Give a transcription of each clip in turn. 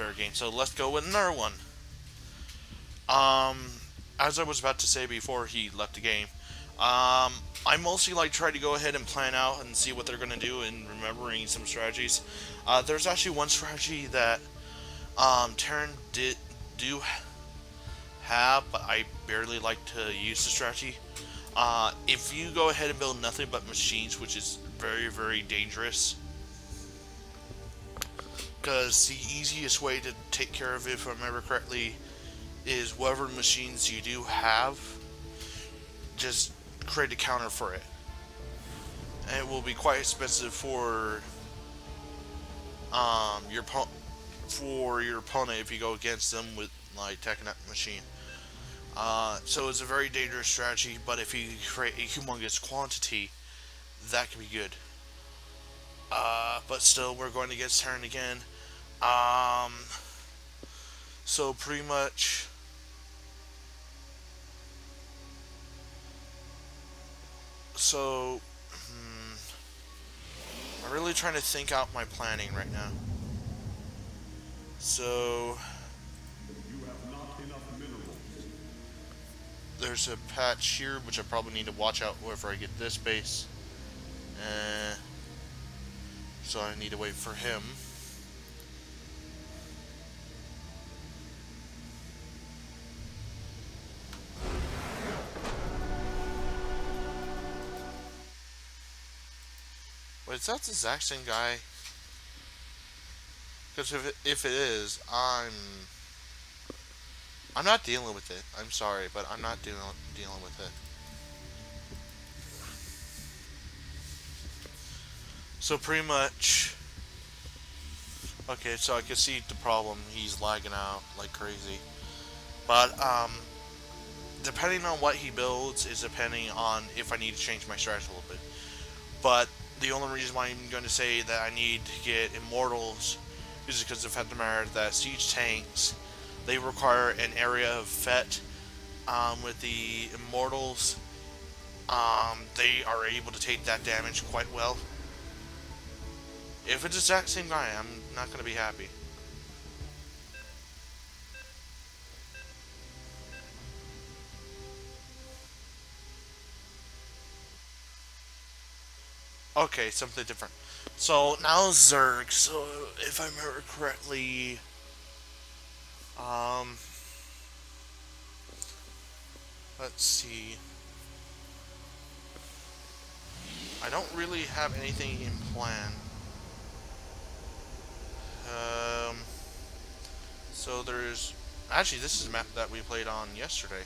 fair game. So let's go with another one. Um, as I was about to say before he left the game, I mostly like try to go ahead and plan out and see what they're gonna do and remembering some strategies. There's actually one strategy that Terran do have, but I barely like to use the strategy. If you go ahead and build nothing but machines, which is very, very dangerous, because the easiest way to take care of it, if I remember correctly, is whatever machines you do have, just create a counter for it. And it will be quite expensive your for your opponent if you go against them with like taking that machine. So it's a very dangerous strategy, but if you create a humongous quantity, that can be good. But still, we're going to get turned again. Um, so pretty much, so I'm really trying to think out my planning right now. So there's a patch here which I probably need to watch out wherever I get this base. Uh, so I need to wait for him. Wait, is that the exact same guy? Because if it is, I'm not dealing with it. I'm sorry, but I'm not dealing with it. So pretty much, okay. So I can see the problem. He's lagging out like crazy. But depending on what he builds is depending on if I need to change my strategy a little bit. But the only reason why I'm going to say that I need to get immortals is because of the matter that siege tanks, they require an area of FET. With the immortals, they are able to take that damage quite well. If it's the exact same guy, I'm not going to be happy. Okay, something different. So now Zerg. So if I remember correctly, um, let's see. I don't really have anything in plan. Um, so there's actually this is a map that we played on yesterday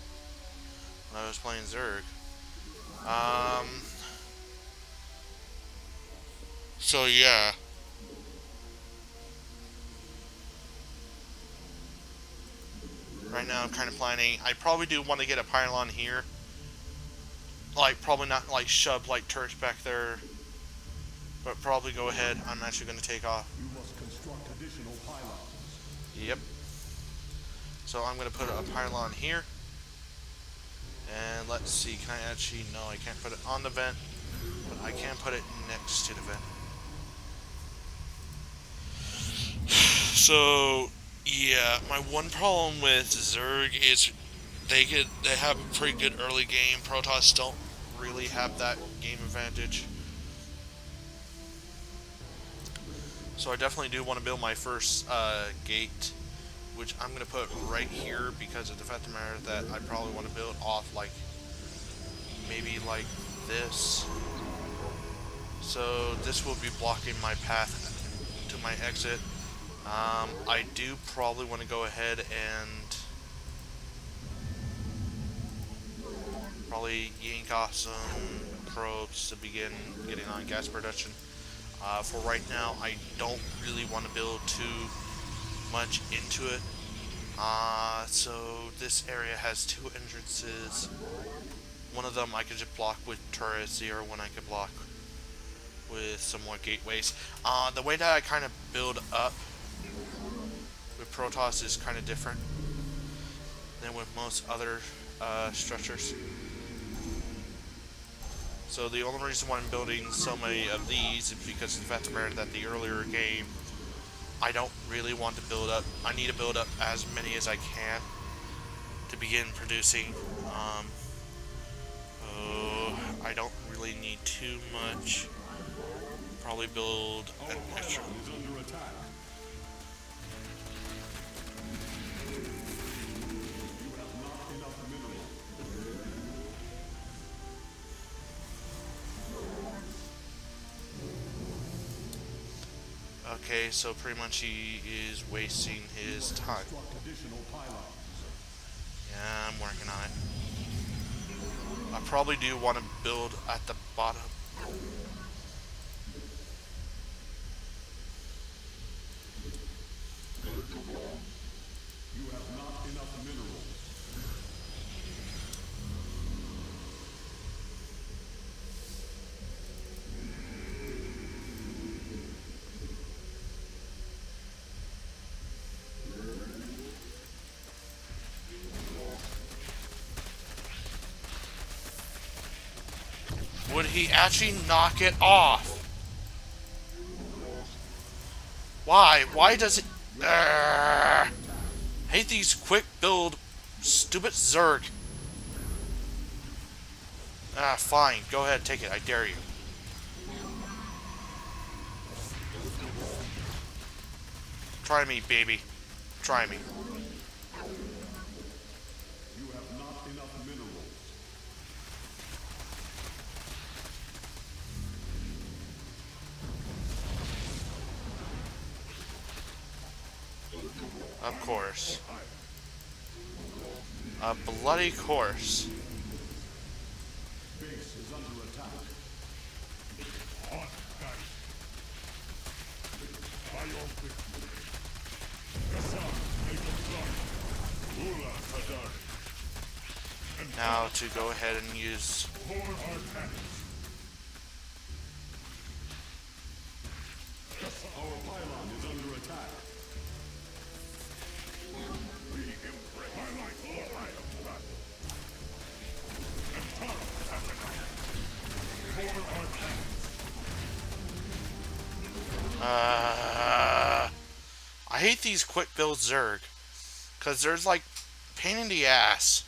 when I was playing Zerg. Um, so yeah. Right now I'm kind of planning. I probably do want to get a pylon here. Like probably not like shove like turrets back there, but probably go ahead. I'm actually going to take off. You must construct additional pylons. Yep. So I'm going to put a pylon here. And let's see, can I actually, no, I can't put it on the vent, but I can put it next to the vent. So, yeah, my one problem with Zerg is they have a pretty good early game. Protoss don't really have that game advantage. So I definitely do want to build my first gate, which I'm going to put right here because of the fact of the matter that I probably want to build off like maybe like this. So this will be blocking my path to my exit. I do probably want to go ahead and probably yank off some probes to begin getting on gas production. For right now, I don't really want to build too much into it. So this area has two entrances. One of them I could just block with turrets, the other one I could block with some more gateways. The way that I kind of build up with Protoss is kind of different than with most other structures. So the only reason why I'm building so many of these is because of the fact that the earlier game I don't really want to build up. I need to build up as many as I can to begin producing. Um, I don't really need too much. Probably build Our an extra. pylon is under attack. You have not enough minerals. Okay, so pretty much he is wasting his time. Construct additional pylons. Yeah, I'm working on it. I probably do want to build at the bottom. You have not enough minerals. Would he actually knock it off? Why? Why does it... hate these quick build stupid Zerg. Ah, fine. Go ahead, take it. I dare you. Try me, baby. Try me. You have not enough minerals. Of course. A bloody course. Base is under attack. Now to go ahead and use... Our pylon is under attack. I hate these quick build Zerg. Because there's like pain in the ass.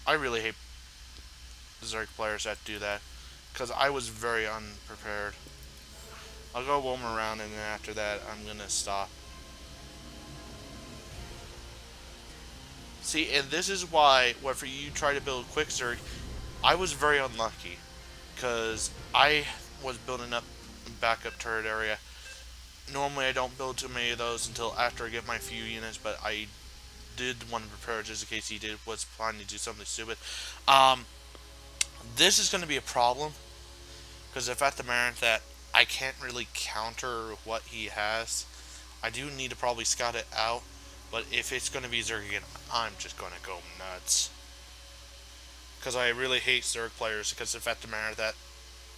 I really hate Zerg players that do that. Because I was very unprepared. I'll go one more round and then after that I'm going to stop. See, and this is why, whenever you try to build quick Zerg, I was very unlucky. Because I was building up a backup turret area. Normally I don't build too many of those until after I get my few units, but I did want to prepare just in case he was planning to do something stupid. This is going to be a problem. Because the fact of the matter that I can't really counter what he has. I do need to probably scout it out. But if it's going to be Zerg again, I'm just going to go nuts. Because I really hate Zerg players because the fact of the matter that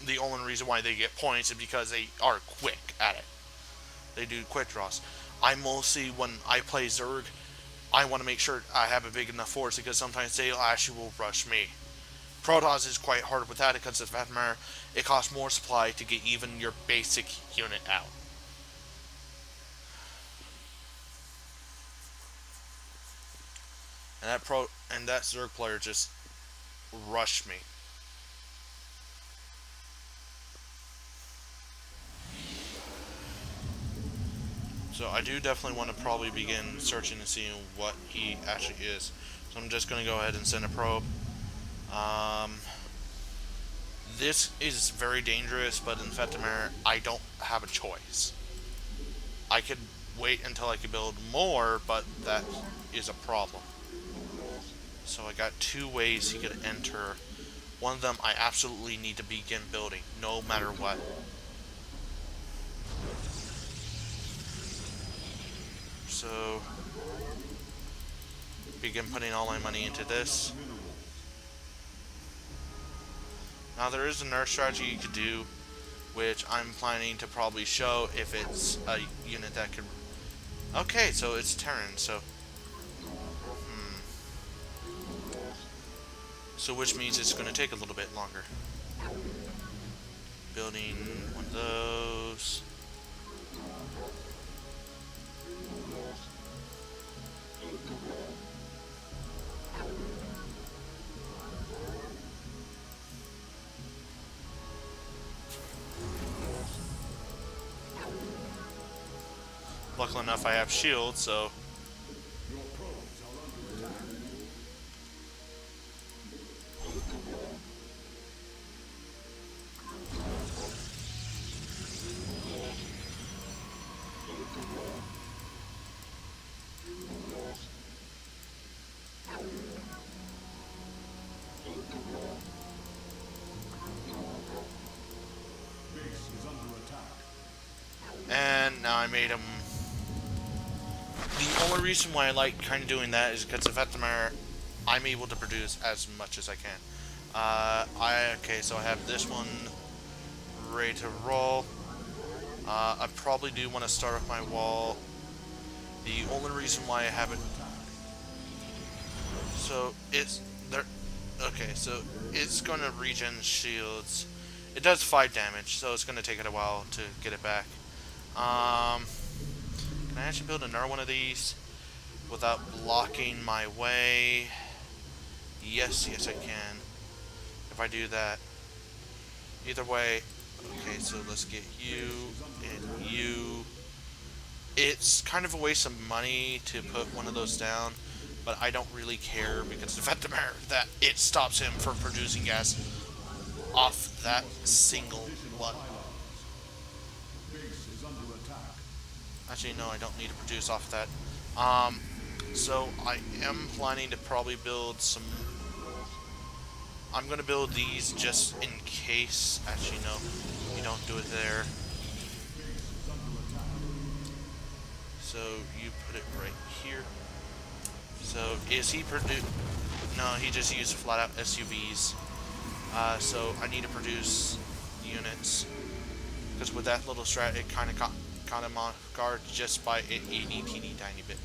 the only reason why they get points is because they are quick at it. They do quick draws. I mostly, when I play Zerg, I want to make sure I have a big enough force because sometimes they actually will rush me. Protoss is quite hard with that because of the fact of the matter, it costs more supply to get even your basic unit out. And that Zerg player just rushed me. So I do definitely want to probably begin searching and seeing what he actually is. So I'm just going to go ahead and send a probe. This is very dangerous, but in fact, I don't have a choice. I could wait until I could build more, but that is a problem. So I got two ways he could enter. One of them I absolutely need to begin building, no matter what. So, begin putting all my money into this. Now there is a nurse strategy you could do, which I'm planning to probably show if it's a unit that could... Okay, so it's Terran, so... So which means it's going to take a little bit longer. building one of those. Luckily enough, I have shields, so Base is under attack. and now I made him. The only reason why I like kind of doing that is because of Vetmar, I'm able to produce as much as I can. Okay, so I have this one ready to roll. I probably do want to start off my wall. The only reason why I haven't, so it's there. Okay, so it's going to regen shields. It does 5 damage, so it's going to take it a while to get it back. Can I actually build another one of these without blocking my way? Yes, yes I can. If I do that. Either way, okay, so let's get you and you. It's kind of a waste of money to put one of those down, but I don't really care because the fact of the matter that it stops him from producing gas off that single one. Base is under attack. Actually, no, I don't need to produce off that. Um, so I am planning to probably build some. I'm gonna build these just in case. Actually, no, you don't do it there. So you put it right here. So is he produce? No, he just used flat out SUVs. So I need to produce units because with that little strat, it kind of caught him off guard just by a teeny tiny bit.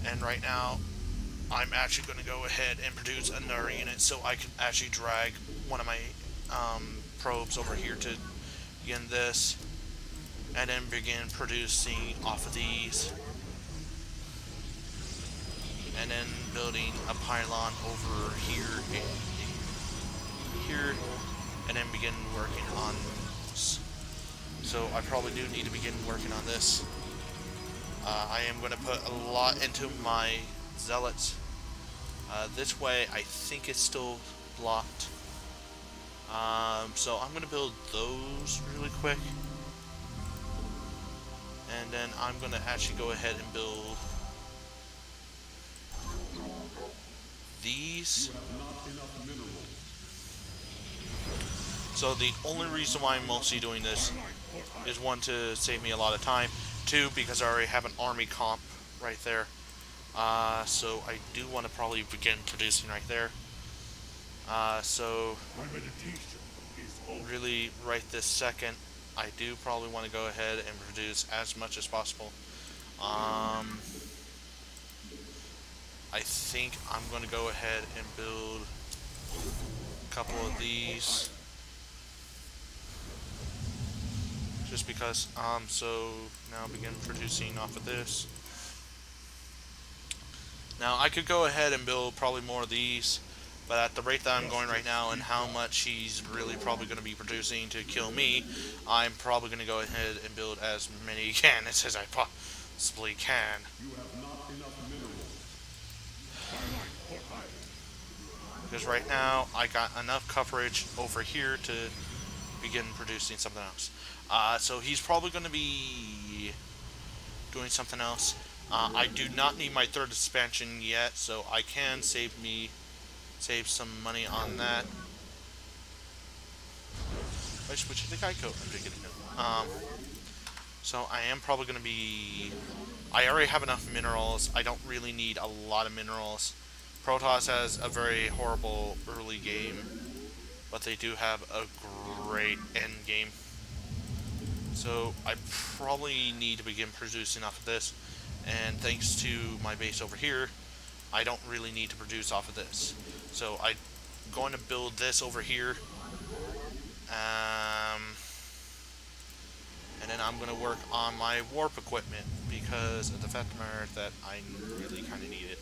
And right now, I'm actually going to go ahead and produce another unit so I can actually drag one of my probes over here to begin this, and then begin producing off of these, and then building a pylon over here and here, and then begin working on this. So I probably do need to begin working on this. I am going to put a lot into my zealots. This way I think it's still blocked. So I'm going to build those really quick. And then I'm going to actually go ahead and build these. So the only reason why I'm mostly doing this is one, to save me a lot of time. Two, because I already have an army comp right there. So I do want to probably begin producing right there. So really right this second, I do probably want to go ahead and produce as much as possible. I think I'm going to go ahead and build a couple of these. Just because, so now begin producing off of this. Now I could go ahead and build probably more of these, but at the rate that I'm going right now and how much he's really probably going to be producing to kill me, I'm probably going to go ahead and build as many cannons as I possibly can. You have not enough minerals. Because right now I got enough coverage over here to begin producing something else. So he's probably going to be doing something else. I do not need my third expansion yet, so I can save some money on that. I switch to the Geico. I'm just kidding. So I am probably going to be. I already have enough minerals. I don't really need a lot of minerals. Protoss has a very horrible early game, but they do have a great end game. So I probably need to begin producing off of this, and thanks to my base over here, I don't really need to produce off of this. So I going to build this over here. And then I'm going to work on my warp equipment because of the fact of the matter that I really kind of need it.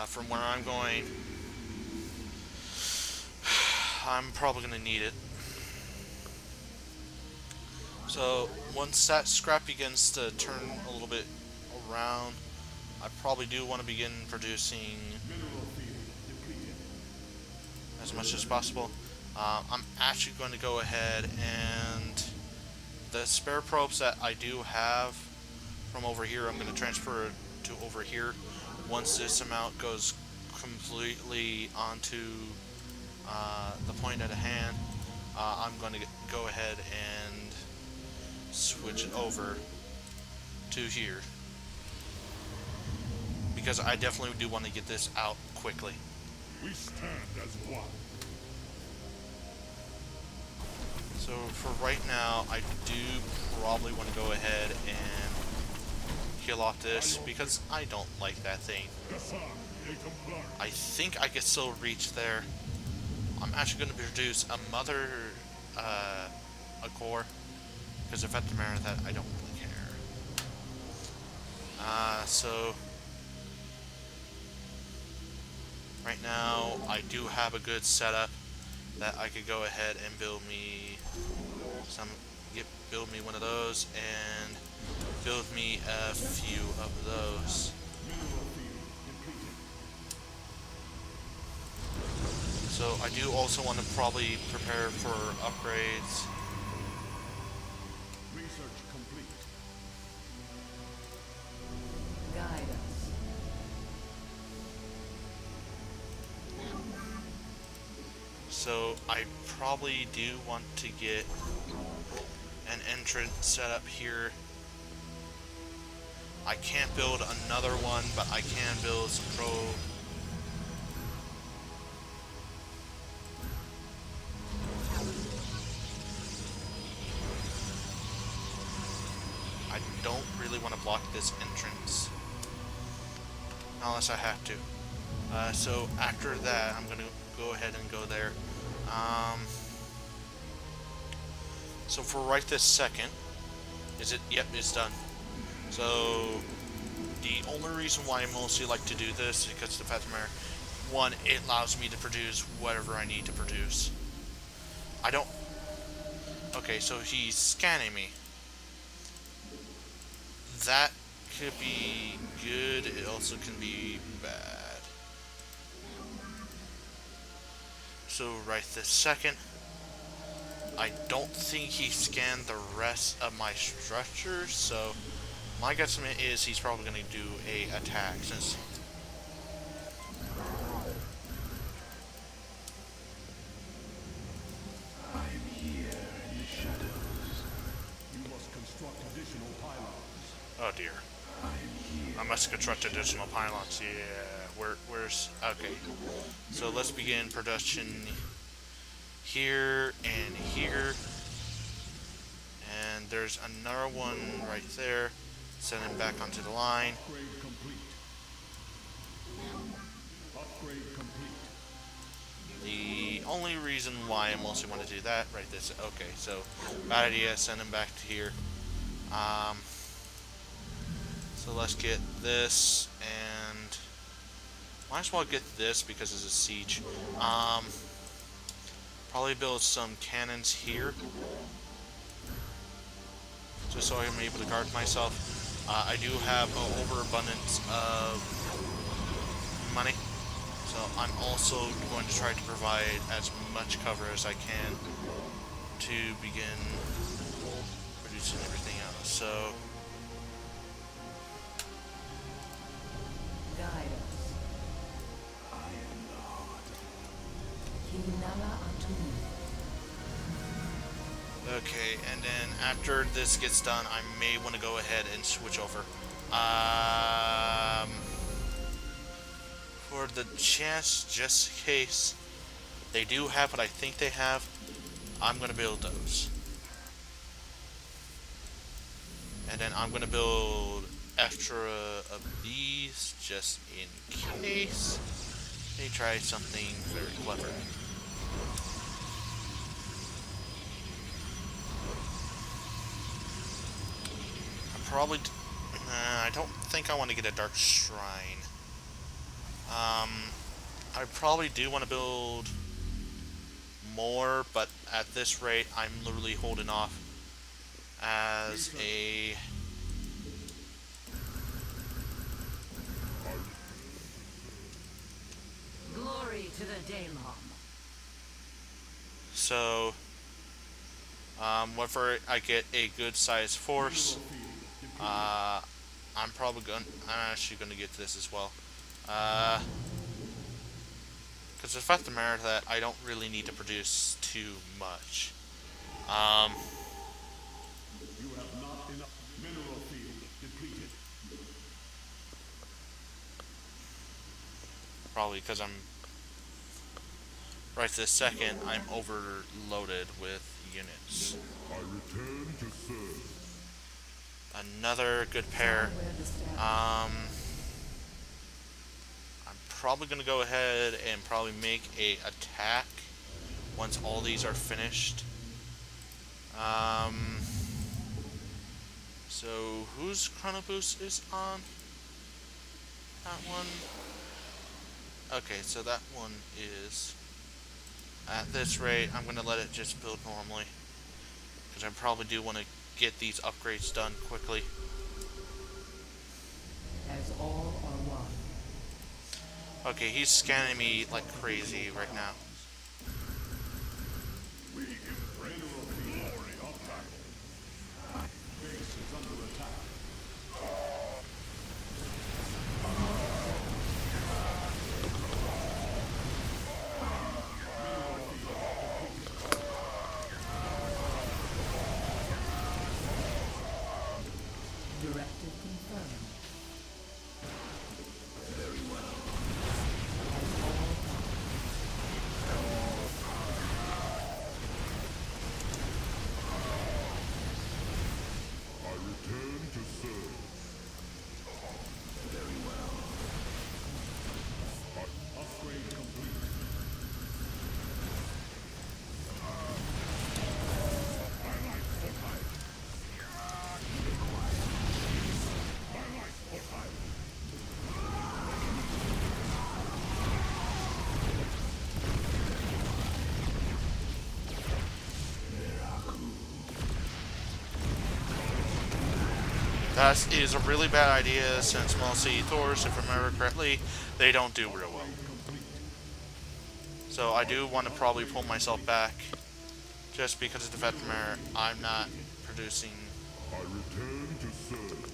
From where I'm going, I'm probably going to need it. So once that scrap begins to turn a little bit around, I probably do want to begin producing as much as possible. I'm actually going to go ahead and the spare probes that I do have from over here, I'm going to transfer to over here. Once this amount goes completely onto the point at a hand, I'm going to go ahead and switch it over to here because I definitely do want to get this out quickly. We stand as one. So for right now, I do probably want to go ahead and kill off this because I don't like that thing. I think I can still reach there. I'm actually going to produce a mother, a core, because if at the matter that I don't really care. So right now I do have a good setup that I could go ahead and build me one of those and build me a few of those. So I do also want to probably prepare for upgrades. Research complete. Guide us. So I probably do want to get an entrance set up here. I can't build another one, but I can build some I don't really want to block this entrance unless I have to. So after that, I'm going to go ahead and go there. So for right this second, is it? Yep, it's done. So the only reason why I mostly like to do this is because the fact of the matter, one, it allows me to produce whatever I need to produce. I don't. Okay, so he's scanning me. That could be good. It also can be bad. So right this second, I don't think he scanned the rest of my structures, so my guesstimate is he's probably going to do a attack since I'm here in the shadows. You must construct additional pylons. oh dear. I must construct additional pylons. Yeah, where's okay. So let's begin production here and here. And there's another one right there. Send him back onto the line. Upgrade complete. Upgrade complete. The only reason why I mostly want to do that right this okay, so bad idea, send him back to here. So let's get this and might as well get this because it's a siege. Probably build some cannons here. Just so I'm able to guard myself. I do have an overabundance of money, so I'm also going to try to provide as much cover as I can to begin producing everything else. So Guide us. I am the heart. Hinala Atun. okay, and then after this gets done, I may want to go ahead and switch over. For the chance, just in case they do have what I think they have, I'm going to build those. And then I'm going to build extra of these just in case. They tried something very clever. Probably. I don't think I want to get a Dark Shrine. I probably do want to build more, but at this rate, I'm literally holding off as a. Glory to the Daylom. So, whenever I get a good sized force, I'm actually gonna get this as well. Because the fact of the matter that I don't really need to produce too much. You have not enough mineral field depleted. Probably because I'm right this second I'm overloaded with units. I return to serve. Another good pair. I'm probably gonna go ahead and probably make a attack once all these are finished. So whose chrono boost is on? That one. Okay, so that one is. At this rate, I'm gonna let it just build normally because I probably do want to get these upgrades done quickly. As all are one. Okay, he's scanning me like crazy right now. Mineral field of battle. Base is under attack. Directive confirmed. I return to serve. Very well. Upgrade complete. That is a really bad idea since mostly Thors, if I remember correctly, they don't do real well. So I do want to probably pull myself back just because of the fact that I'm not producing. I return to serve.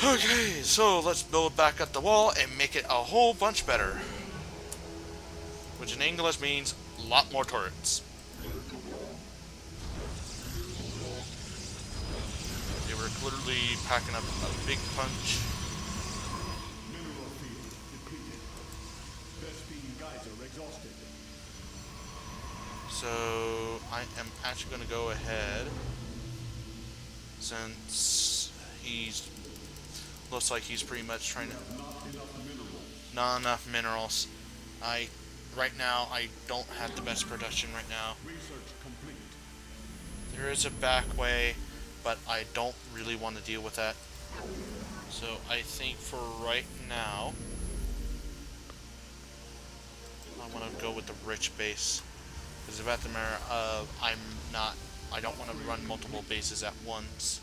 Okay, so let's build back up the wall and make it a whole bunch better. Which in English means a lot more turrets. They were literally packing up a big punch. Mineral field depleted. Vespene geyser exhausted. So I am actually going to go ahead, since he's looks like he's pretty much trying to not enough minerals. Right now I don't have the best production right now. Research complete. There is a back way, but I don't really want to deal with that. So I think for right now I want to go with the rich base. Because about the matter of I don't want to run multiple bases at once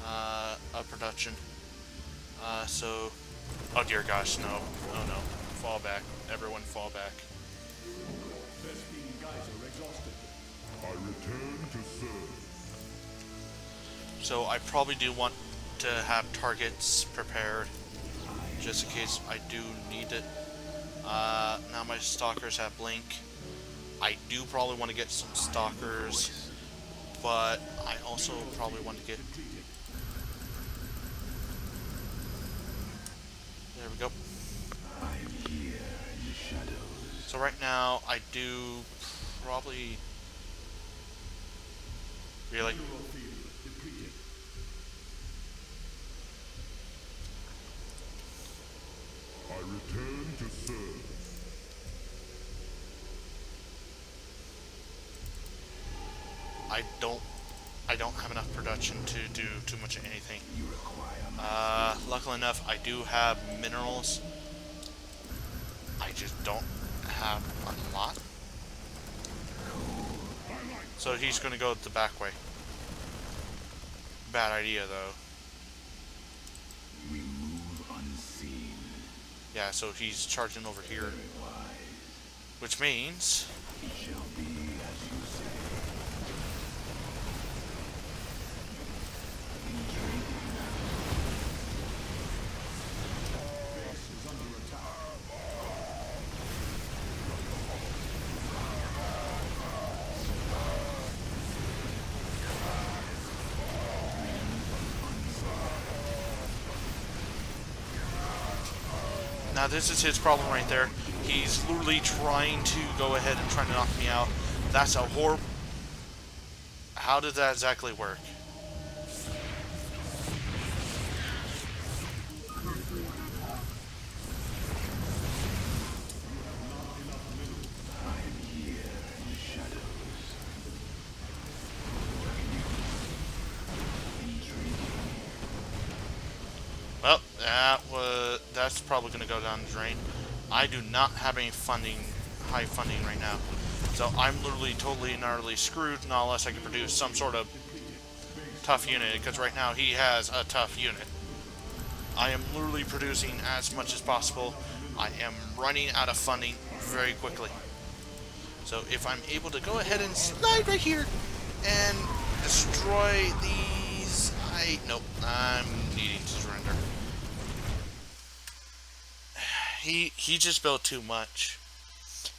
of production. So, oh dear gosh, no, oh no, fall back, everyone fall back. Vespene geyser exhausted. I return to serve. So I probably do want to have targets prepared, just in case I do need it. Now my stalkers have blink. I do probably want to get some stalkers, but I also probably want to get. There we go. I am here in the shadows. So right now I do probably really. Mineral field depleted. I return I don't have enough production to do too much of anything. Luckily enough, I do have minerals. I just don't have a lot. So he's going to go the back way. Bad idea, though. We move unseen. Yeah, so he's charging over here. Which means... It shall be as you say. Base is under attack. Now this is his problem right there. He's literally trying to go ahead and trying to knock me out. That's a horrible... How did that exactly work? Well, that's probably going to go down the drain. I do not have any funding, high funding right now. So I'm literally totally and utterly screwed, not unless I can produce some sort of tough unit, because right now he has a tough unit. I am literally producing as much as possible. I am running out of funding very quickly. So if I'm able to go ahead and slide right here and destroy these... Nope, I'm needing to surrender. He just built too much.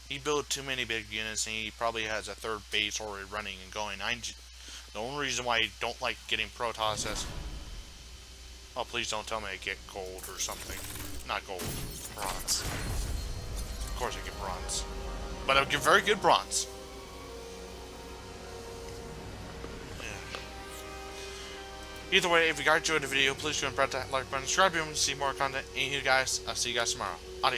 He built too many big units, and he probably has a third base already running and going. The only reason why I don't like getting protoss is... Oh, please don't tell me I get gold or something. Not gold. Bronze. Of course I get bronze. But I get very good bronze. Yeah. Either way, if you guys enjoyed the video, please go and press that like button, subscribe if you want to see more content. And you guys, I'll see you guys tomorrow. Adios.